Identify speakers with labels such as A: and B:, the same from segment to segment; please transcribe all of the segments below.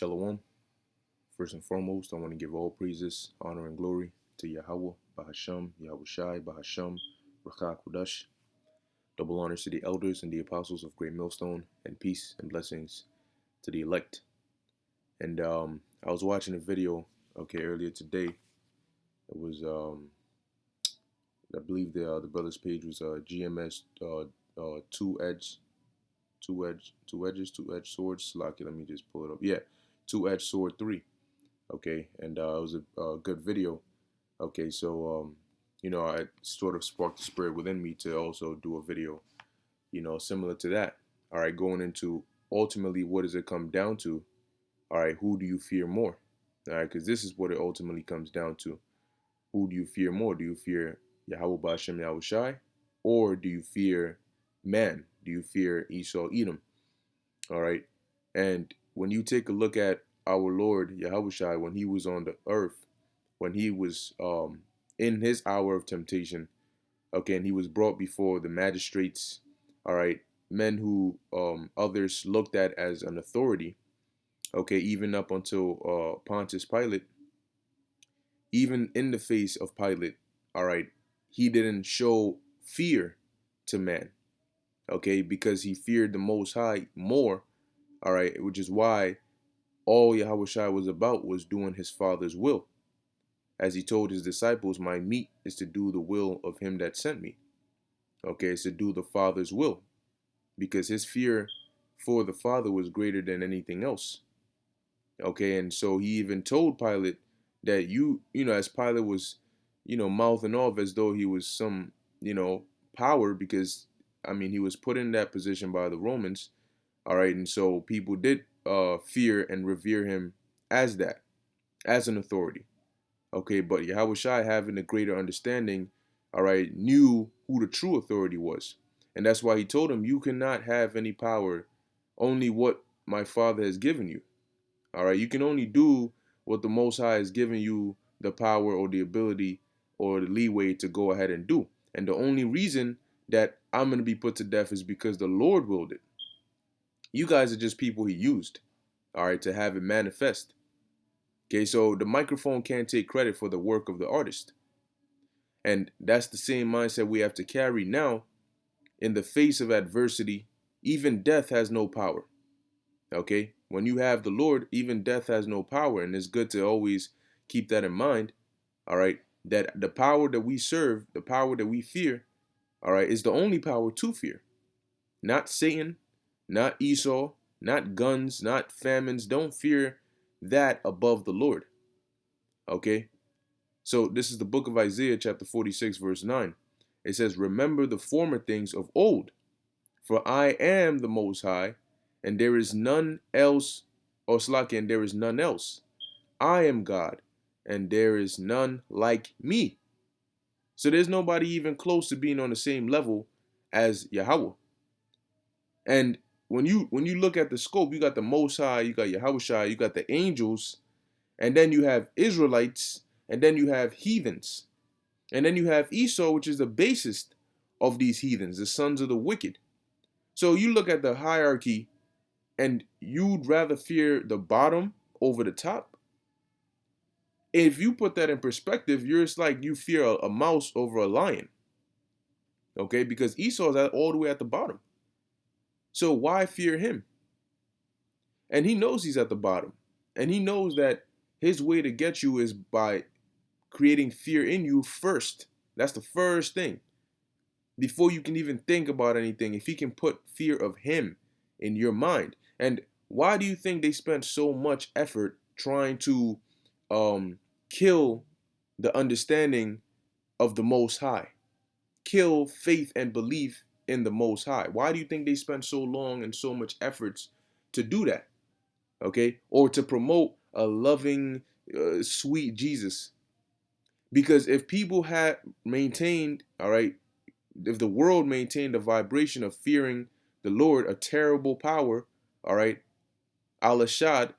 A: Shalom. First and foremost, I want to give all praises, honor, and glory to Yahweh, Bahasham, Yahushai, Bahasham, Rakah Kudash. Double honors to the elders and the apostles of Great Millstone, and peace and blessings to the elect. And I was watching a video, earlier today. It was, I believe the brother's page was GMS two-edged swords. Lucky, let me just pull it up. Yeah, two-edged sword 3. Okay, and it was a good video. Okay, so I sort of sparked the spirit within me to also do a video, similar to that. All right, going into ultimately what does it come down to? All right, who do you fear more? All right, because this is what it ultimately comes down to. Who do you fear more? Do you fear Yahweh Ba'Shem Yahushai, or do you fear man? Do you fear Esau Edom? All right, and when you take a look at our Lord Yahushai when he was on the earth, when he was in his hour of temptation, okay, and he was brought before the magistrates, all right, men who others looked at as an authority, okay, even up until Pontius Pilate, even in the face of Pilate, all right, he didn't show fear to man, okay, because he feared the Most High more, all right, which is why all Yahushua was about was doing his Father's will. As he told his disciples, my meat is to do the will of him that sent me. Okay, it's to do the Father's will. Because his fear for the Father was greater than anything else. Okay, and so he even told Pilate that as Pilate was, mouthing off as though he was some, power, because, he was put in that position by the Romans. All right, and so people did fear and revere him as that, as an authority. Okay, but Yahushua, having a greater understanding, all right, knew who the true authority was. And that's why he told him, you cannot have any power, only what my Father has given you. All right, you can only do what the Most High has given you the power or the ability or the leeway to go ahead and do. And the only reason that I'm going to be put to death is because the Lord willed it. You guys are just people he used, all right, to have it manifest. Okay, so the microphone can't take credit for the work of the artist. And that's the same mindset we have to carry now. In the face of adversity, even death has no power. Okay, when you have the Lord, even death has no power. And it's good to always keep that in mind. All right, that the power that we serve, the power that we fear, all right, is the only power to fear. Not Satan, not Esau, not guns, not famines. Don't fear that above the Lord. Okay, so this is the book of Isaiah chapter 46 verse 9. It says, remember the former things of old, for I am the Most High, and there is none else, or Slaki, and there is none else. I am God, and there is none like me. So there's nobody even close to being on the same level as Yahweh. And when you look at the scope, you got the Most High, you got Yahushua, you got the angels, and then you have Israelites, and then you have heathens. And then you have Esau, which is the basest of these heathens, the sons of the wicked. So you look at the hierarchy and you'd rather fear the bottom over the top. If you put that in perspective, it's like you fear a mouse over a lion. Okay, because Esau's all the way at the bottom. So why fear him? And he knows he's at the bottom. And he knows that his way to get you is by creating fear in you first. That's the first thing. Before you can even think about anything, if he can put fear of him in your mind. And why do you think they spent so much effort trying to kill the understanding of the Most High? Kill faith and belief in the Most High. Why do you think they spent so long and so much efforts to do that? Okay? Or to promote a loving, sweet Jesus. Because if people had maintained, all right, if the world maintained a vibration of fearing the Lord, a terrible power, all right, Al-Ashad,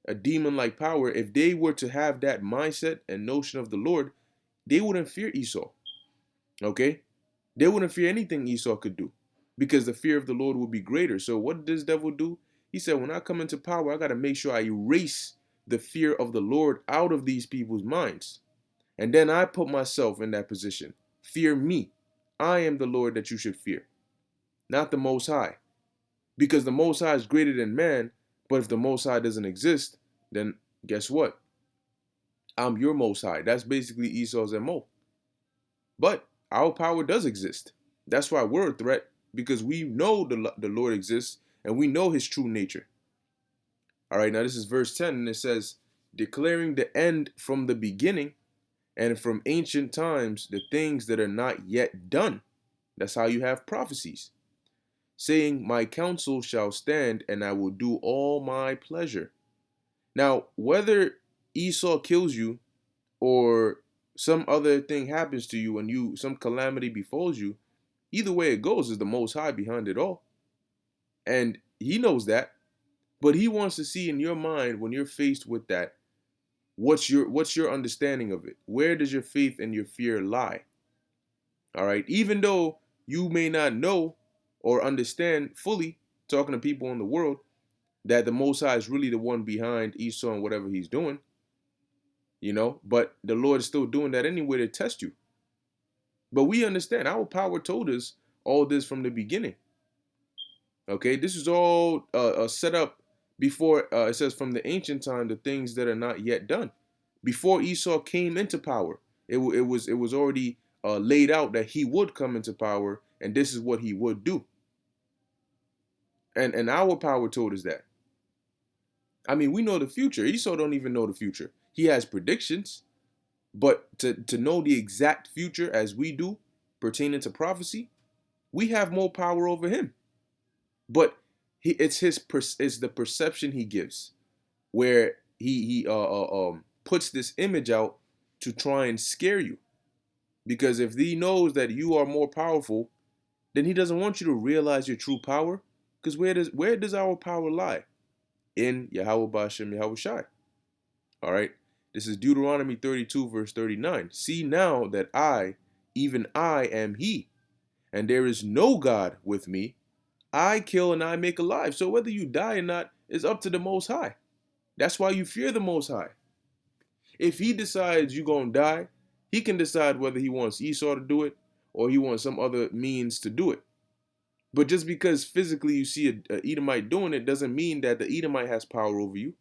A: a demon-like power, if they were to have that mindset and notion of the Lord, they wouldn't fear Esau, okay? They wouldn't fear anything Esau could do because the fear of the Lord would be greater. So what did this devil do? He said, when I come into power, I got to make sure I erase the fear of the Lord out of these people's minds. And then I put myself in that position. Fear me. I am the Lord that you should fear, not the Most High. Because the Most High is greater than man, but if the Most High doesn't exist, then guess what? I'm your Most High. That's basically Esau's MO. But our power does exist. That's why we're a threat, because we know the Lord exists and we know his true nature. All right, now this is verse 10, and it says, declaring the end from the beginning and from ancient times the things that are not yet done. That's how you have prophecies. Saying, my counsel shall stand, and I will do all my pleasure. Now, whether Esau kills you or some other thing happens to you and some calamity befalls you, either way it goes is the Most High behind it all. And he knows that, but he wants to see in your mind when you're faced with that, what's your understanding of it? Where does your faith and your fear lie? All right, even though you may not know or understand fully, talking to people in the world, that the Most High is really the one behind Esau and whatever he's doing, but the Lord is still doing that anyway to test you. But we understand our power told us all this from the beginning. Okay, this is all set up before it says from the ancient time, the things that are not yet done. Before Esau came into power, it was already laid out that he would come into power, and this is what he would do. And our power told us that. I mean, we know the future. Esau don't even know the future. He has predictions, but to know the exact future as we do pertaining to prophecy, we have more power over him. But it's the perception he gives, where he puts this image out to try and scare you. Because if he knows that you are more powerful, then he doesn't want you to realize your true power. Because where does our power lie? In Yahweh Bashem Yahweh Shai. All right. This is Deuteronomy 32 verse 39. See now that I, even I, am he, and there is no God with me. I kill and I make alive. So whether you die or not is up to the Most High. That's why you fear the Most High. If he decides you're going to die, he can decide whether he wants Esau to do it or he wants some other means to do it. But just because physically you see a Edomite doing it doesn't mean that the Edomite has power over you.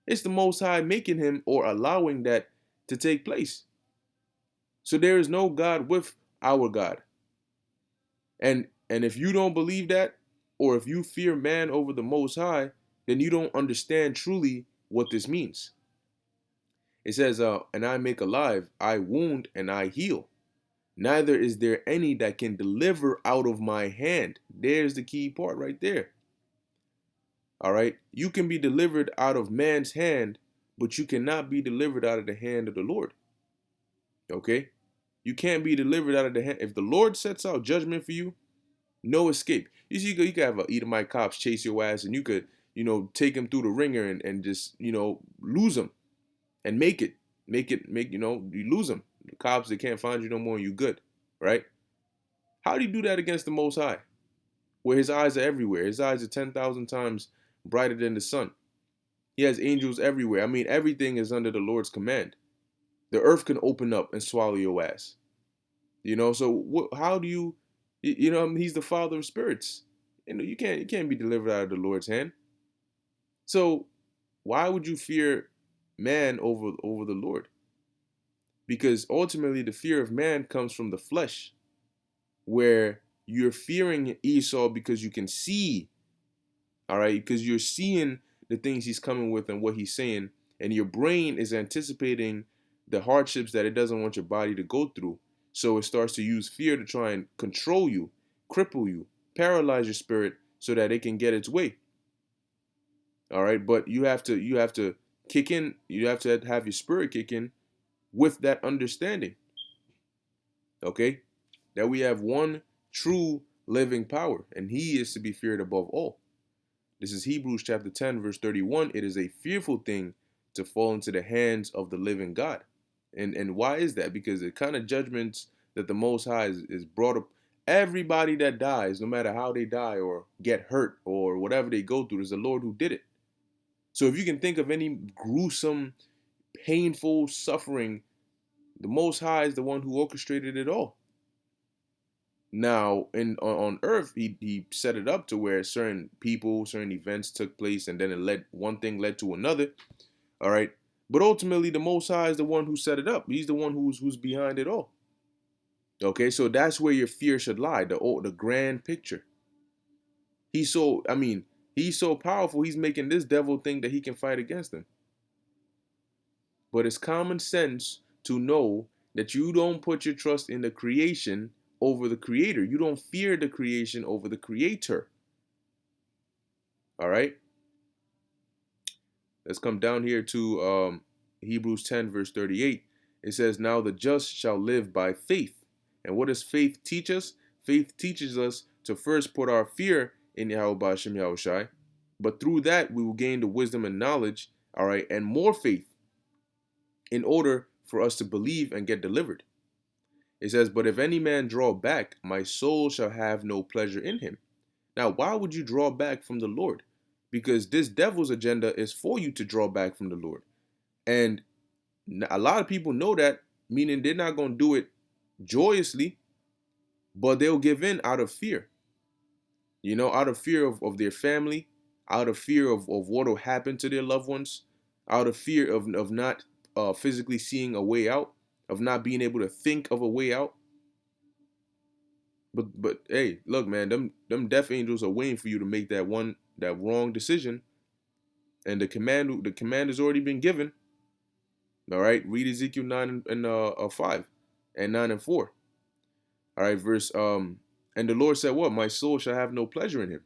A: It's the Most High making him or allowing that to take place. So there is no God with our God. And if you don't believe that, or if you fear man over the Most High, then you don't understand truly what this means. It says, and I make alive, I wound and I heal. Neither is there any that can deliver out of my hand. There's the key part right there. All right. You can be delivered out of man's hand, but you cannot be delivered out of the hand of the Lord. Okay. You can't be delivered out of the hand. If the Lord sets out judgment for you, no escape. You see, you could have a Edomite cops chase your ass, and you could, take him through the ringer and just, lose him and you lose him. The cops, they can't find you no more and you good, right? How do you do that against the Most High? Where his eyes are everywhere. His eyes are 10,000 times brighter than the sun. He has angels everywhere. I mean, everything is under the Lord's command. The earth can open up and swallow your ass. So how do you, he's the Father of spirits. You can't be delivered out of the Lord's hand. So why would you fear man over the Lord? Because ultimately the fear of man comes from the flesh, where you're fearing Esau because you can see, all right, because you're seeing the things he's coming with and what he's saying, and your brain is anticipating the hardships that it doesn't want your body to go through. So it starts to use fear to try and control you, cripple you, paralyze your spirit so that it can get its way. All right, but you have to kick in, you have to have your spirit kick in with that understanding. Okay? That we have one true living power, and he is to be feared above all. This is Hebrews chapter 10, verse 31. It is a fearful thing to fall into the hands of the living God. And why is that? Because the kind of judgments that the Most High is brought up Everybody that dies, no matter how they die or get hurt or whatever they go through, is the Lord who did it. So if you can think of any gruesome, painful suffering, the Most High is the one who orchestrated it all. Now, on Earth, he set it up to where certain people, certain events took place, and then one thing led to another. All right, but ultimately, the Most High is the one who set it up. He's the one who's behind it all. Okay, so that's where your fear should lie. The grand picture. He's so, I mean, he's so powerful. He's making this devil think that he can fight against him. But it's common sense to know that you don't put your trust in the creation over the creator. You don't fear the creation over the creator. All right. Let's come down here to Hebrews 10, verse 38. It says, now the just shall live by faith. And what does faith teach us? Faith teaches us to first put our fear in Yahweh Hashem Yahushai, but through that we will gain the wisdom and knowledge, all right, and more faith in order for us to believe and get delivered. It says, but if any man draw back, my soul shall have no pleasure in him. Now, why would you draw back from the Lord? Because this devil's agenda is for you to draw back from the Lord. And a lot of people know that, meaning they're not going to do it joyously, but they'll give in out of fear. You know, out of fear of their family, out of fear of what will happen to their loved ones, out of fear of not physically seeing a way out, of not being able to think of a way out. But hey, look, man, them death angels are waiting for you to make that wrong decision, and the command has already been given. All right, read Ezekiel 9 and 5 and 9 and 4. All right, verse and the Lord said, what? My soul shall have no pleasure in him.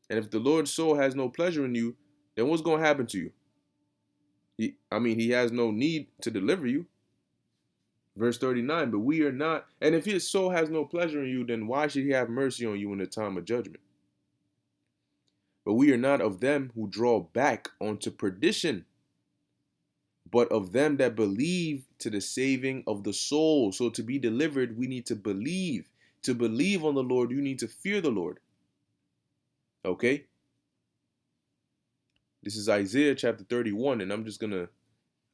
A: And if the Lord's soul has no pleasure in you, then what's going to happen to you? He has no need to deliver you. Verse 39, but we are not, and if his soul has no pleasure in you, then why should he have mercy on you in the time of judgment? But we are not of them who draw back unto perdition, but of them that believe to the saving of the soul. So to be delivered, we need to believe. To believe on the Lord, you need to fear the Lord. Okay? This is Isaiah chapter 31, and I'm just going to,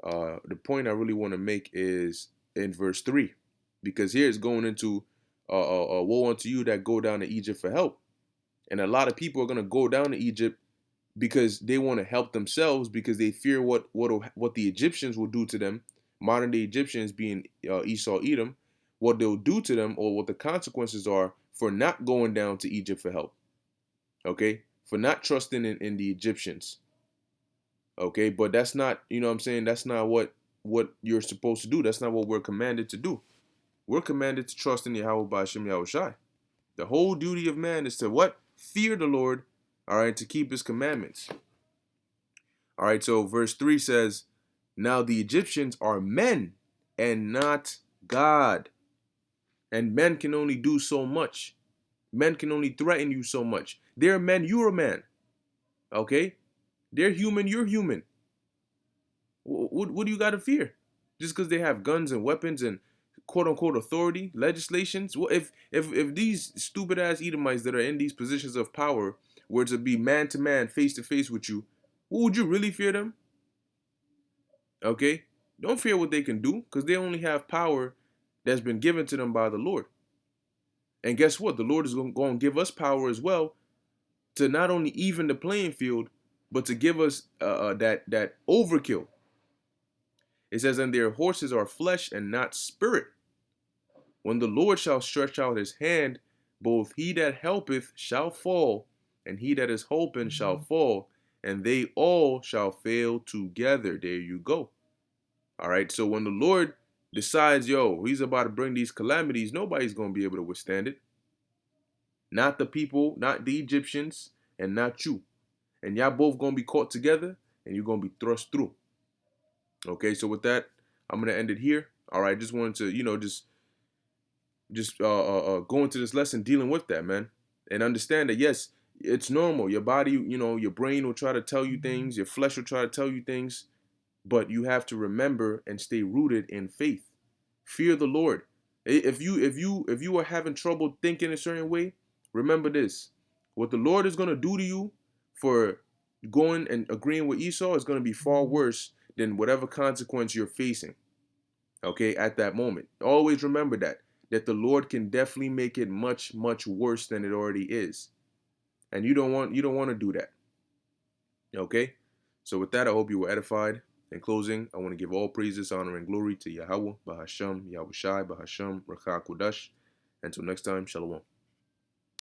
A: the point I really want to make is in verse 3. Because here it's going into, woe unto you that go down to Egypt for help. And a lot of people are going to go down to Egypt because they want to help themselves, because they fear what the Egyptians will do to them, modern day Egyptians being Esau, Edom, what they'll do to them, or what the consequences are for not going down to Egypt for help. Okay? For not trusting in the Egyptians. Okay? But that's not, you know what I'm saying, that's not what you're supposed to do. That's not what we're commanded to do. We're commanded to trust in Yahweh Hashem Yahushai. The whole duty of man is to what? Fear the Lord, all right, to keep his commandments. All right, so verse 3 says, now the Egyptians are men and not God. And men can only do so much. Men can only threaten you so much. They're men, you're a man. Okay? They're human, you're human. What do you got to fear? Just because they have guns and weapons and quote-unquote authority, legislations? Well, if these stupid-ass Edomites that are in these positions of power were to be man-to-man, face-to-face with you, would you really fear them? Okay? Don't fear what they can do, because they only have power that's been given to them by the Lord. And guess what? The Lord is going to give us power as well to not only even the playing field, but to give us that overkill. It says, and their horses are flesh and not spirit. When the Lord shall stretch out his hand, both he that helpeth shall fall, and he that is hoping shall fall, and they all shall fail together. There you go. All right, so when the Lord decides, he's about to bring these calamities, nobody's going to be able to withstand it. Not the people, not the Egyptians, and not you. And y'all both going to be caught together, and you're going to be thrust through. Okay, so with that, I'm going to end it here. All right, just wanted to, just go into this lesson dealing with that, man. And understand that, yes, it's normal. Your body, your brain will try to tell you things. Your flesh will try to tell you things. But you have to remember and stay rooted in faith. Fear the Lord. If you are having trouble thinking a certain way, remember this: what the Lord is gonna do to you for going and agreeing with Esau is gonna be far worse than whatever consequence you're facing. Okay, at that moment, always remember that the Lord can definitely make it much much worse than it already is, and you don't want to do that. Okay, so with that, I hope you were edified. In closing, I want to give all praises, honor, and glory to Yahweh, Bahasham, Yahweh Shai, Bahasham, Rakha Kodash. Until next time, Shalom.